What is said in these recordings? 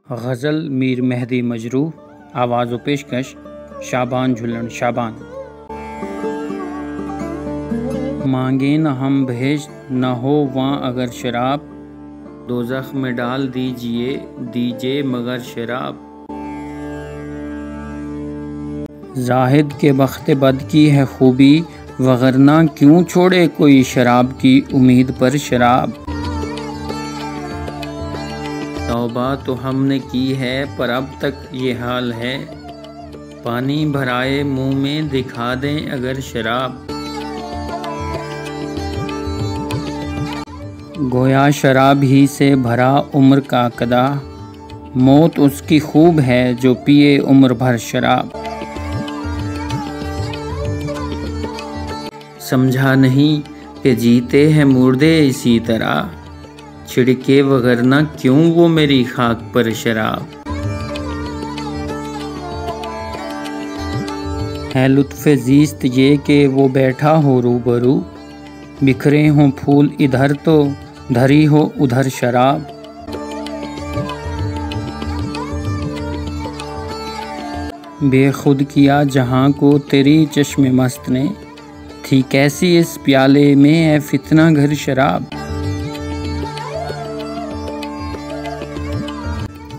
गज़ल मीर मेहदी मजरूह, आवाज़ व पेशकश शाबान झुल्लन शाबान। मांगे न हम बहेश्त न हो वहाँ अगर शराब, दोज़ख में डाल दीजिए मगर शराब। ज़ाहिद के बख्त बद की है खूबी, वगरना क्यों छोड़े कोई शराब की उम्मीद पर शराब। तौबा तो हमने की है पर अब तक ये हाल है, पानी भराए मुंह में दिखा दें अगर शराब। गोया शराब ही से भरा उम्र का कदा, मौत उसकी खूब है जो पिए उम्र भर शराब। समझा नहीं कि जीते हैं मुर्दे इसी तरह, छिड़के वगरना क्यों वो मेरी खाक पर शराब। है लुत्फ़े ज़ीस्त ये कि वो बैठा हो रूबरू, बिखरे हों फूल इधर तो धरी हो उधर शराब। बेखुद किया जहाँ को तेरी चश्मे मस्त ने, थी कैसी इस प्याले में है फितना घर शराब।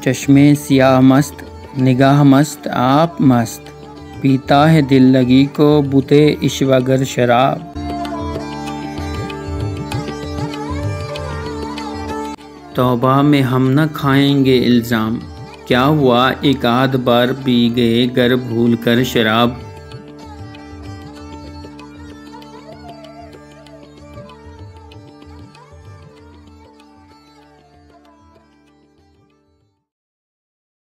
चश्मे सियाह मस्त निगाह मस्त आप मस्त, पीता है दिल लगी को बुते इश्वागर शराब। तौबा में हम न खाएंगे इल्ज़ाम, क्या हुआ एक आध बार पी गए गर भूल कर शराब।